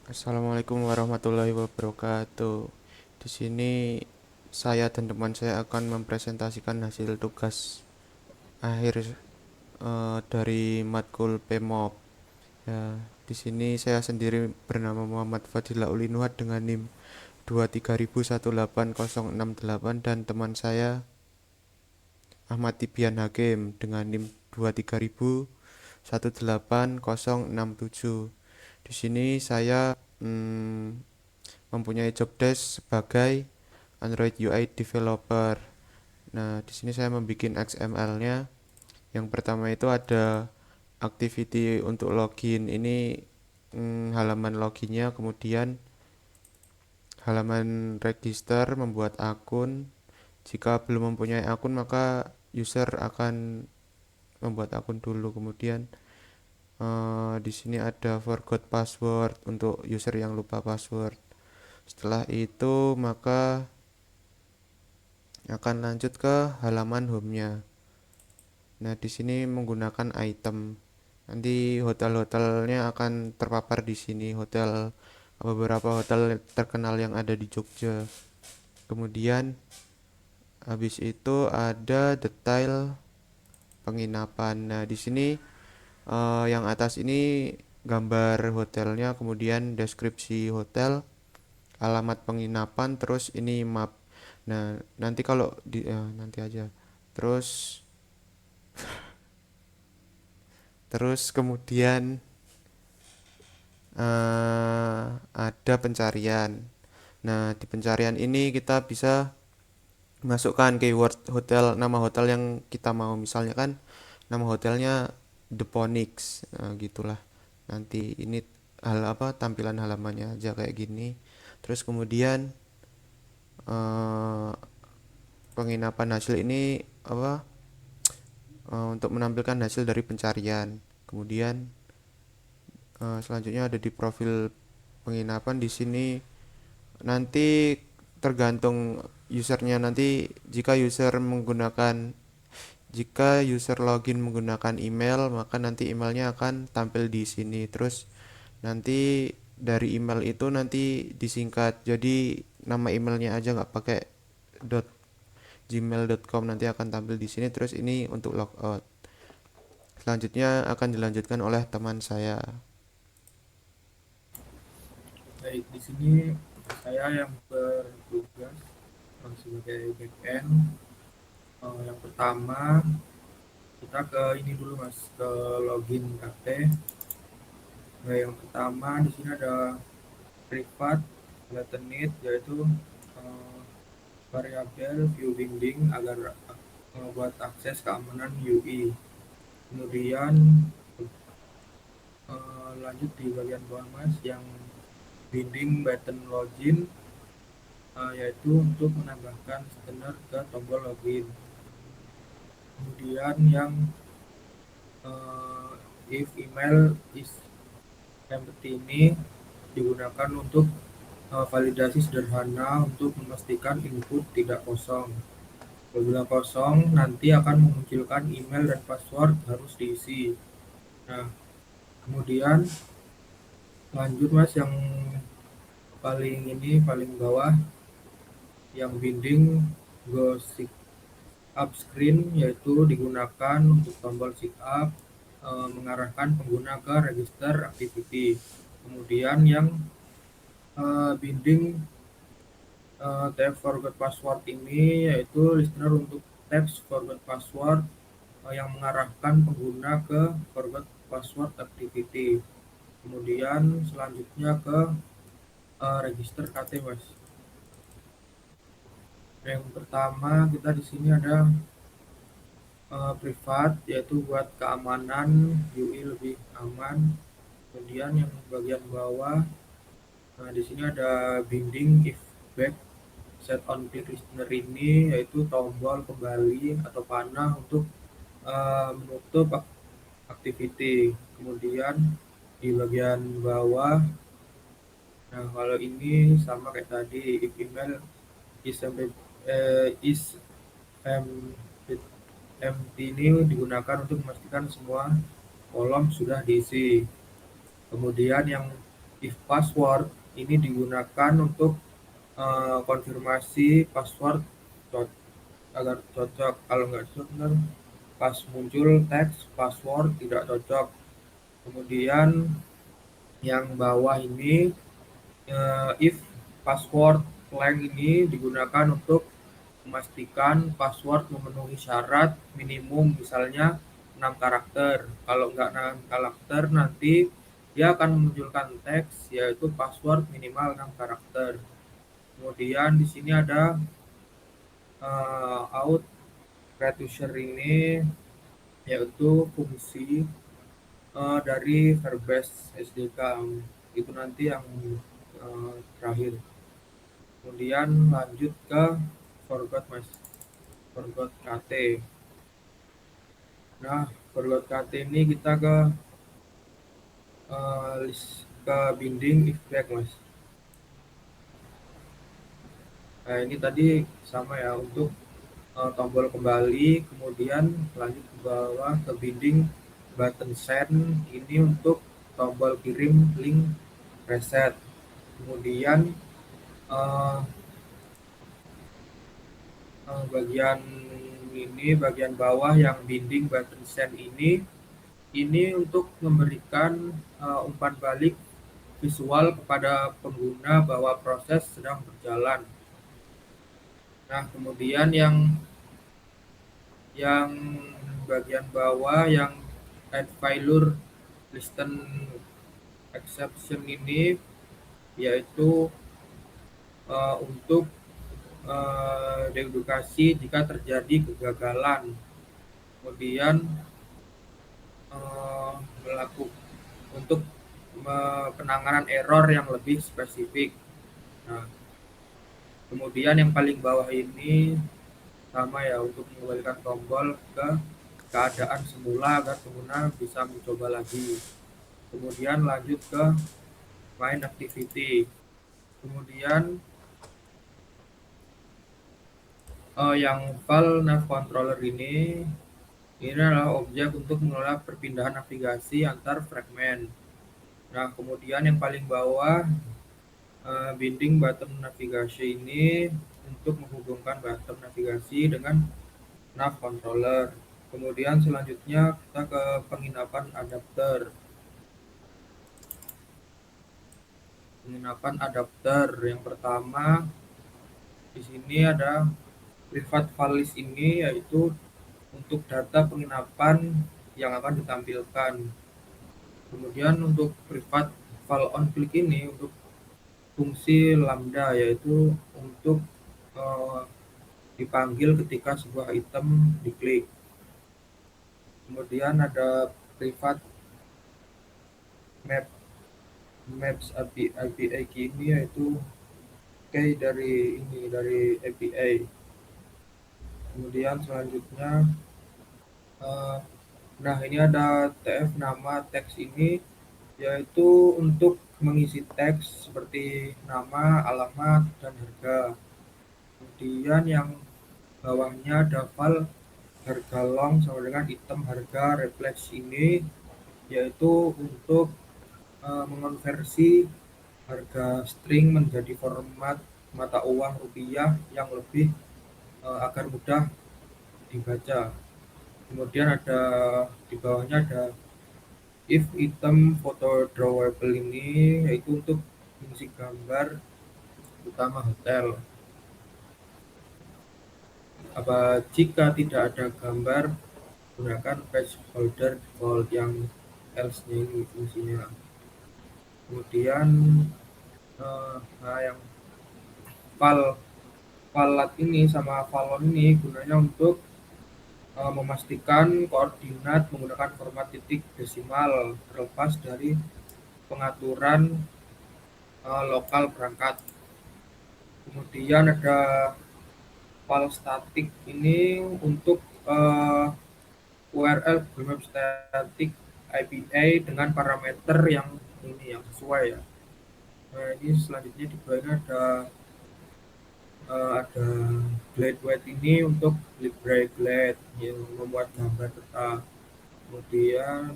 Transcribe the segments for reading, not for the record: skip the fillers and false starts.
Assalamualaikum warahmatullahi wabarakatuh. Di sini saya dan teman saya akan mempresentasikan hasil tugas akhir dari matkul PMOP. Ya, di sini saya sendiri bernama Muhammad Fadila Ulinuhat dengan NIM 230180668 dan teman saya Ahmad Tibian Hakim dengan NIM 230181067. Di sini saya mempunyai job desk sebagai Android UI developer. Nah, di sini saya membuat XML-nya. Yang pertama itu ada activity untuk login. Ini halaman loginnya, kemudian halaman register membuat akun. Jika belum mempunyai akun, maka user akan membuat akun dulu. Kemudian di sini ada forgot password untuk user yang lupa password. Setelah itu maka akan lanjut ke halaman home-nya. Nah, di sini menggunakan item. Nanti hotel-hotelnya akan terpapar di sini. Beberapa hotel terkenal yang ada di Jogja. Kemudian habis itu ada detail penginapan. Nah, di sini yang atas ini gambar hotelnya, kemudian deskripsi hotel, alamat penginapan, terus ini map. Nah, nanti kalau nanti aja. Terus terus kemudian ada pencarian. Nah, di pencarian ini kita bisa masukkan keyword hotel, nama hotel yang kita mau. Misalnya kan nama hotelnya The Ponix. Nah, gitulah. Nanti ini tampilan halamannya aja kayak gini. Terus kemudian eh, penginapan hasil ini untuk menampilkan hasil dari pencarian. Kemudian selanjutnya ada di profil penginapan. Di sini nanti tergantung usernya. Nanti jika user login menggunakan email, maka nanti emailnya akan tampil di sini. Terus nanti dari email itu nanti disingkat, jadi nama emailnya aja nggak pakai .gmail.com, nanti akan tampil di sini. Terus ini untuk logout. Selanjutnya akan dilanjutkan oleh teman saya. Baik, di sini saya yang bertugas sebagai backend. Yang pertama kita ke ini dulu mas, ke login KT. Nah, yang pertama di sini ada privat latenit, yaitu eh, variabel view binding agar membuat akses keamanan UI. Kemudian lanjut di bagian bawah mas, yang binding button login, yaitu untuk menambahkan scanner ke tombol login. Kemudian yang if email is empty ini digunakan untuk validasi sederhana untuk memastikan input tidak kosong. Apabila kosong, nanti akan memunculkan email dan password harus diisi. Nah, kemudian lanjut mas, yang paling bawah, yang binding go sign up screen, yaitu digunakan untuk tombol sign up, mengarahkan pengguna ke register activity. Kemudian yang binding tab forgot password ini, yaitu listener untuk tabs forgot password yang mengarahkan pengguna ke forgot password activity. Kemudian selanjutnya ke register KT mas. Yang pertama kita di sini ada privat, yaitu buat keamanan UI lebih aman. Kemudian yang bagian bawah, nah di sini ada binding if back set on click listener ini, yaitu tombol kembali atau panah untuk menutup activity. Kemudian di bagian bawah, nah kalau ini sama kayak tadi, if email is is empty ini digunakan untuk memastikan semua kolom sudah diisi. Kemudian yang if password ini digunakan untuk konfirmasi password agar cocok. Kalau nggak cocok, ntar pas muncul teks password tidak cocok. Kemudian yang bawah ini if password blank ini digunakan untuk memastikan password memenuhi syarat minimum, misalnya 6 karakter. Kalau nggak 6 karakter, nanti dia akan memunculkan teks yaitu password minimal 6 karakter. Kemudian di sini ada out reducer ini, yaitu fungsi dari Verbase SDK, itu nanti yang terakhir. Kemudian lanjut ke forgot mas, forgot KT. Nah, forgot KT ini kita ke list ke binding if back mas. Nah, ini tadi sama ya untuk tombol kembali, kemudian lanjut ke bawah ke binding button send ini untuk tombol kirim link reset. Kemudian uh, bagian ini, bagian bawah yang binding button send ini untuk memberikan umpan balik visual kepada pengguna bahwa proses sedang berjalan. Nah, kemudian yang bagian bawah yang add failure listen exception ini, yaitu untuk deedukasi jika terjadi kegagalan. Kemudian melakukan untuk penanganan error yang lebih spesifik. Nah, kemudian yang paling bawah ini sama ya, untuk mengembalikan tombol ke keadaan semula agar pengguna bisa mencoba lagi. Kemudian lanjut ke main activity. Kemudian yang file nav controller ini adalah objek untuk mengelola perpindahan navigasi antar fragmen. Nah, kemudian yang paling bawah binding button navigasi ini untuk menghubungkan button navigasi dengan nav controller. Kemudian selanjutnya kita ke penginapan adapter. Penginapan adapter yang pertama di sini ada private file list ini, yaitu untuk data penginapan yang akan ditampilkan. Kemudian untuk private file on click ini untuk fungsi lambda, yaitu untuk dipanggil ketika sebuah item diklik. Kemudian ada private maps API key ini, yaitu key dari API. Kemudian selanjutnya nah, ini ada tf nama teks ini, yaitu untuk mengisi teks seperti nama, alamat, dan harga. Kemudian yang bawahnya ada file harga long sama dengan item harga reflex ini, yaitu untuk mengonversi harga string menjadi format mata uang rupiah yang lebih agar mudah dibaca. Kemudian ada di bawahnya ada if item photo drawable ini, yaitu untuk mengisi gambar utama hotel. Jika tidak ada gambar, gunakan page holder default, yang else-nya ini fungsinya. Kemudian nah, yang valat ini sama valon ini gunanya untuk memastikan koordinat menggunakan format titik desimal terlepas dari pengaturan lokal perangkat. Kemudian ada val static ini untuk URL Google Maps static API dengan parameter yang sesuai ya. Nah, ini selanjutnya di bawahnya ada glide weight ini untuk libre glide yang membuat gambar tetap. Kemudian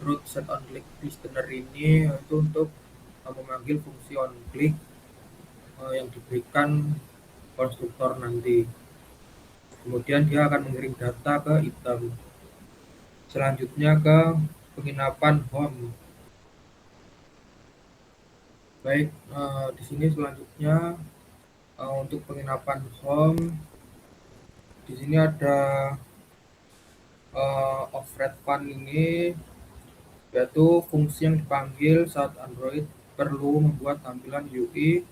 root set on click listener ini itu untuk memanggil fungsi on click yang diberikan konstruktor nanti. Kemudian dia akan mengirim data ke item. Selanjutnya ke penginapan home. Baik, di sini selanjutnya untuk penginapan home, di sini ada offred fun ini, yaitu fungsi yang dipanggil saat Android perlu membuat tampilan UI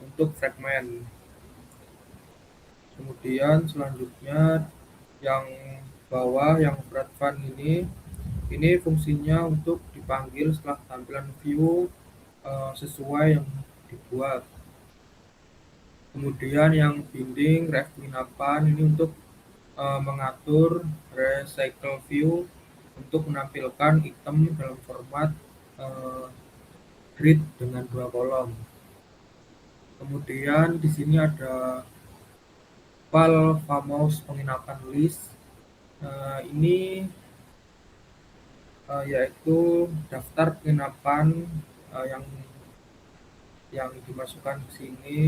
untuk fragment. Kemudian selanjutnya yang bawah yang offred fun ini fungsinya untuk dipanggil setelah tampilan view sesuai yang dibuat. Kemudian yang binding ref penginapan ini untuk mengatur recycle view untuk menampilkan item dalam format grid dengan 2 kolom. Kemudian di sini ada file famous penginapan list. Ini yaitu daftar penginapan yang dimasukkan ke sini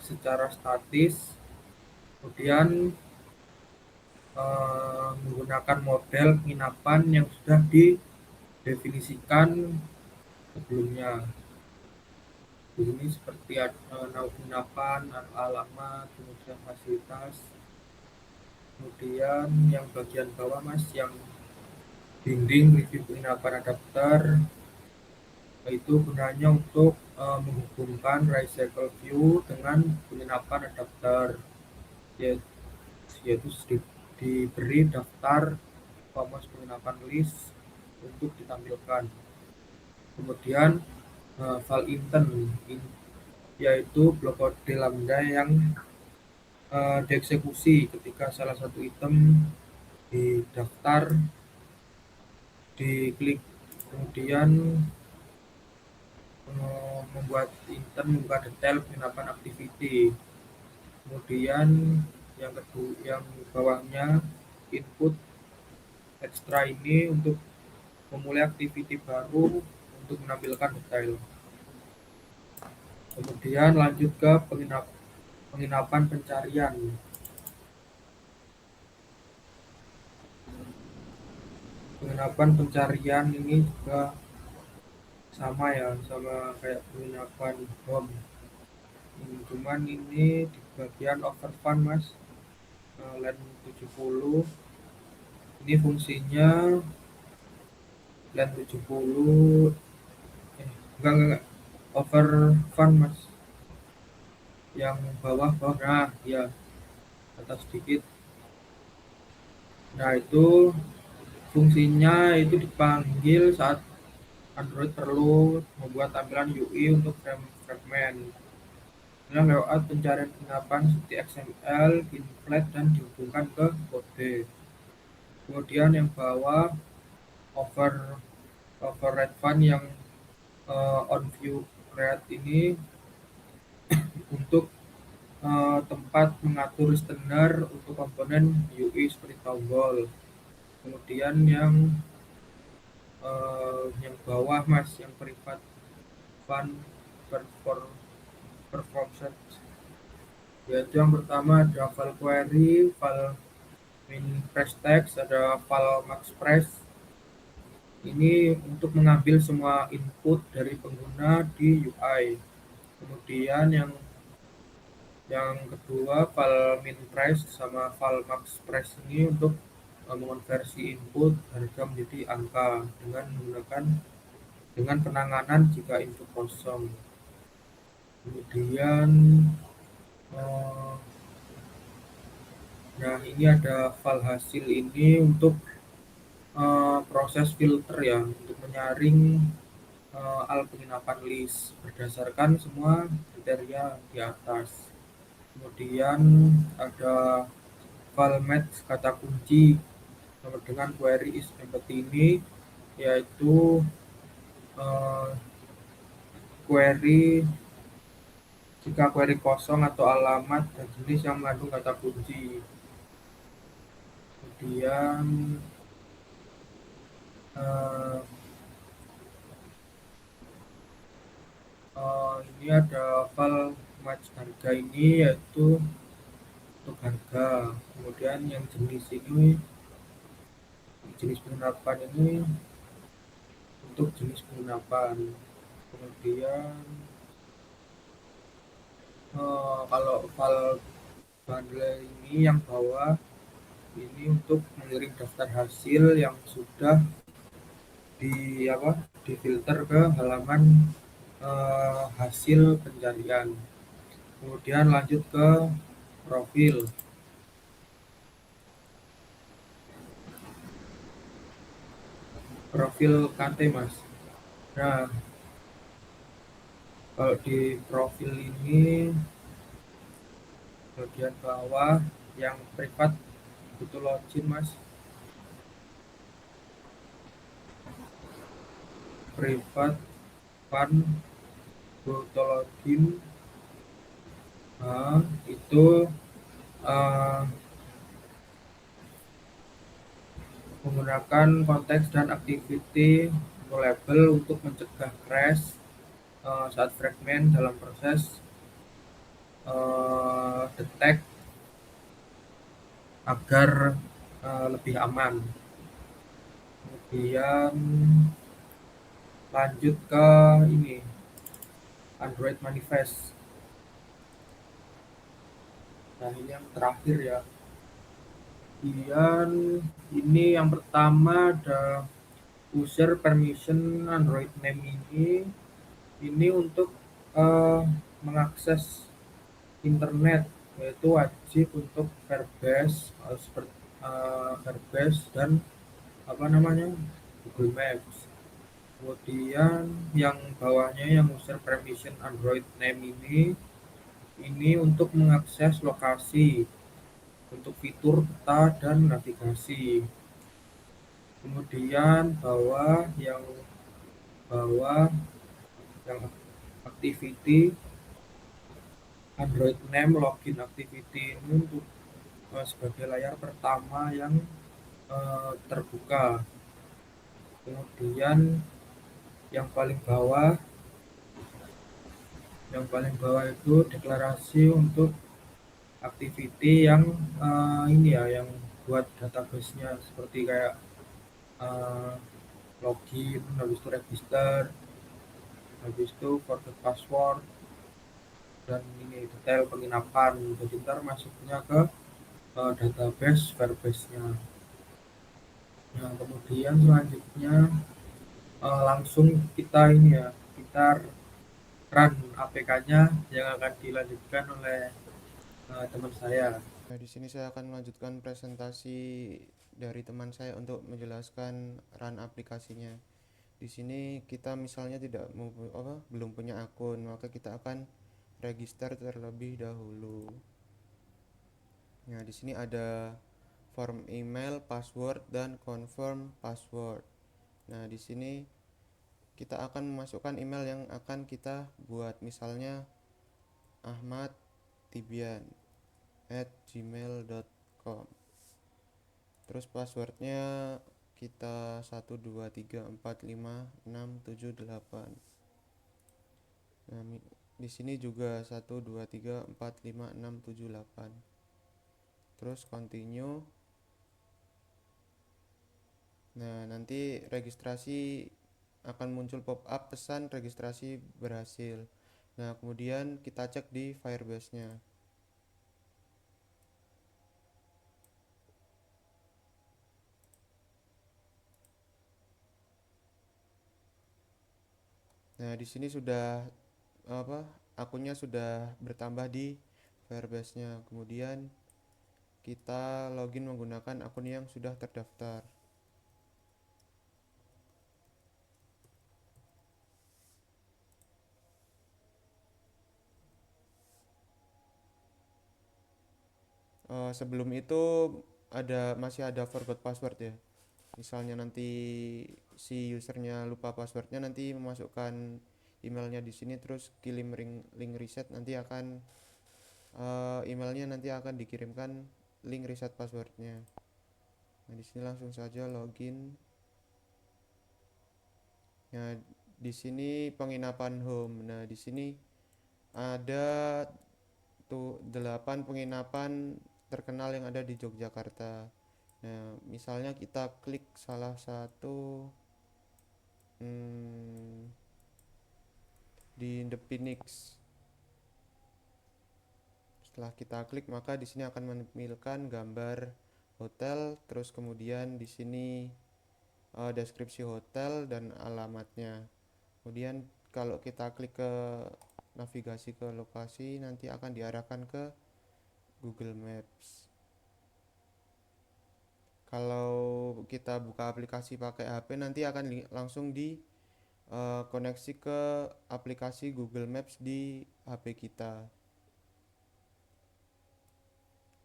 secara statis. Kemudian menggunakan model penginapan yang sudah didefinisikan sebelumnya. Di sini seperti nama penginapan, alamat, kemudian fasilitas. Kemudian yang bagian bawah mas, yang binding review penginapan adapter, itu gunanya untuk menghubungkan recycle view dengan penginapan adapter, yaitu diberi daftar famous penginapan list untuk ditampilkan. Kemudian file intent, yaitu blok kode lambda yang dieksekusi ketika salah satu item didaftar, diklik, kemudian membuat intent, membuka detail penginapan activity. Kemudian yang kedua, yang bawahnya input extra ini untuk memulai activity baru untuk menampilkan detail. Kemudian lanjut ke penginapan pencarian. Penginapan pencarian ini juga sama ya, sama kayak penginapan home. Cuman ini di bagian overfund mas, line 70. Ini fungsinya line 70 enggak overfund mas, yang bawah, nah ya atas sedikit. Nah itu fungsinya itu dipanggil saat Android perlu membuat tampilan UI untuk fragment dengan lewat pencarian penginapan seperti XML, inflat, dan dihubungkan ke kode. Kemudian yang bawah override fun yang on view create ini untuk tempat mengatur listener untuk komponen UI seperti tombol. Kemudian yang bawah mas, yang private fun perform set, yaitu yang pertama ada file query, file min press text, ada file max press. Ini untuk mengambil semua input dari pengguna di UI. Kemudian yang kedua file min price sama file max price ini untuk mengonversi input harga menjadi angka dengan penanganan jika input kosong. Kemudian nah ini ada file hasil ini untuk proses filter ya, untuk menyaring penginapan list berdasarkan semua kriteria di atas. Kemudian ada file match kata kunci dengan query is empty ini, yaitu query jika query kosong atau alamat dan jenis yang mengandung kata kunci. Kemudian sini ada file match harga ini yaitu untuk harga. Kemudian yang jenis ini, jenis penginapan ini untuk jenis penginapan. Kemudian kalau file bundle ini yang bawah ini untuk mengirim daftar hasil yang sudah difilter ke halaman hasil pencarian. Kemudian lanjut ke profil profil KT mas. Nah, kalau di profil ini bagian bawah yang privat butuh login mas. Privat fund butuh login. Nah, itu eh, menggunakan konteks dan activity label untuk mencegah crash saat fragmen dalam proses detect agar lebih aman. Kemudian lanjut ke ini Android Manifest. Nah ini yang terakhir ya. Kemudian ini yang pertama ada user permission Android name ini untuk eh, mengakses internet, yaitu wajib untuk Firebase seperti Firebase dan apa namanya Google Maps. Kemudian yang bawahnya yang user permission Android name ini untuk mengakses lokasi untuk fitur peta dan navigasi. Kemudian bawah yang activity Android name login activity ini untuk sebagai layar pertama yang terbuka. Kemudian yang paling bawah itu deklarasi untuk activity yang ini ya, yang buat database-nya seperti kayak eh, login, habis itu register, habis itu forget password, dan ini detail penginapan. Jadi ntar masuknya ke database Firebase-nya. Nah kemudian selanjutnya langsung kita ini ya, kita run APK-nya yang akan dilanjutkan oleh teman saya. Nah, di sini saya akan melanjutkan presentasi dari teman saya untuk menjelaskan run aplikasinya. Di sini kita misalnya tidak belum punya akun, maka kita akan register terlebih dahulu. Nah, di sini ada form email, password, dan confirm password. Nah, di sini kita akan memasukkan email yang akan kita buat, misalnya ahmadtibian@gmail.com. Terus passwordnya kita 123456788. Nah, di sini juga 123456788. Terus continue. Nah, nanti registrasi akan muncul pop-up pesan registrasi berhasil. Nah, kemudian kita cek di Firebase-nya. Nah, di sini sudah akunnya sudah bertambah di Firebase-nya. Kemudian kita login menggunakan akun yang sudah terdaftar. Sebelum itu masih ada forgot password ya. Misalnya nanti si usernya lupa passwordnya, nanti memasukkan emailnya di sini, terus kirim link reset, nanti akan emailnya nanti akan dikirimkan link reset passwordnya. Nah, di sini langsung saja login. Nah, di sini penginapan home. Nah, di sini Ada tuh 8 penginapan terkenal yang ada di Yogyakarta. Nah, misalnya kita klik salah satu hmm, di The Phoenix. Setelah kita klik maka di sini akan menampilkan gambar hotel, terus kemudian di sini deskripsi hotel dan alamatnya. Kemudian kalau kita klik ke navigasi ke lokasi nanti akan diarahkan ke Google Maps. Kalau kita buka aplikasi pakai HP nanti akan langsung di koneksi ke aplikasi Google Maps di HP kita.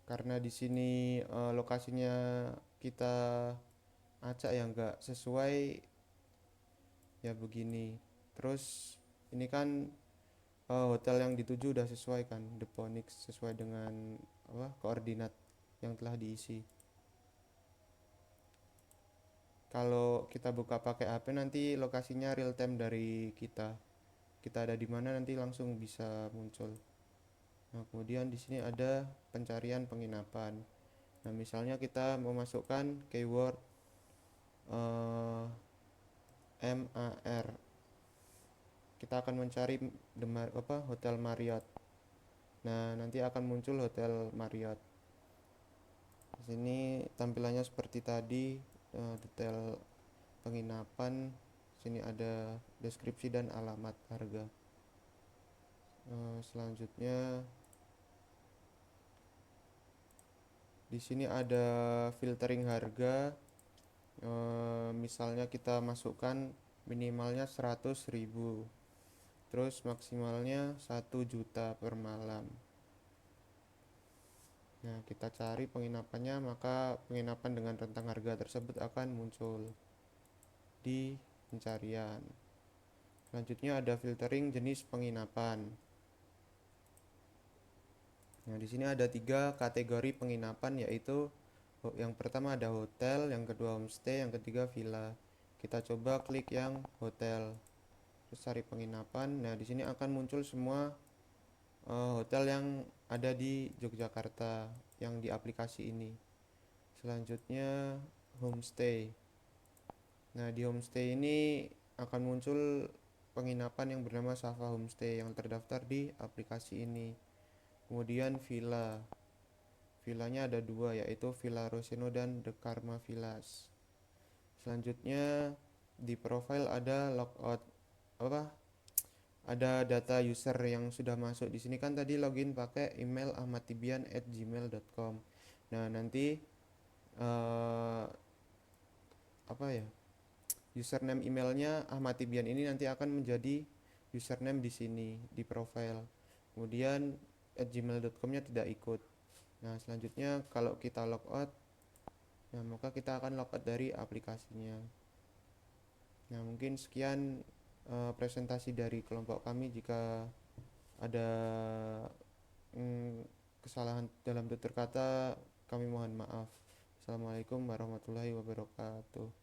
Karena di sini lokasinya kita acak yang nggak sesuai ya begini. Terus ini kan hotel yang dituju udah sesuai kan, The Phoenix sesuai dengan apa koordinat yang telah diisi. Kalau kita buka pakai HP nanti lokasinya real time dari kita. Kita ada di mana nanti langsung bisa muncul. Nah, kemudian di sini ada pencarian penginapan. Nah, misalnya kita memasukkan keyword eh, MAR. Kita akan mencari Hotel Marriott. Nah, nanti akan muncul Hotel Marriott. Di sini tampilannya seperti tadi, detail penginapan. Sini ada deskripsi dan alamat harga. Selanjutnya di sini ada filtering harga. Misalnya kita masukkan minimalnya 100.000, terus maksimalnya 1 juta per malam. Nah, kita cari penginapannya, maka penginapan dengan rentang harga tersebut akan muncul di pencarian. Selanjutnya ada filtering jenis penginapan. Nah, di sini ada 3 kategori penginapan, yaitu yang pertama ada hotel, yang kedua homestay, yang ketiga villa. Kita coba klik yang hotel, terus cari penginapan. Nah, di sini akan muncul semua hotel yang ada di Yogyakarta yang di aplikasi ini. Selanjutnya homestay. Nah, di homestay ini akan muncul penginapan yang bernama Safa Homestay yang terdaftar di aplikasi ini. Kemudian villa. Villanya ada 2, yaitu Villa Roseno dan The Karma Villas. Selanjutnya di profile ada logout apa? Ada data user yang sudah masuk. Di sini kan tadi login pakai email ahmadtibian@gmail.com. Nah, nanti eh, apa ya? Username emailnya Ahmad Tibian ini nanti akan menjadi username di sini di profile. Kemudian @gmail.com-nya tidak ikut. Nah, selanjutnya kalau kita logout, nah maka kita akan logout dari aplikasinya. Nah, mungkin sekian presentasi dari kelompok kami. Jika ada kesalahan dalam tutur kata, kami mohon maaf. Assalamualaikum warahmatullahi wabarakatuh.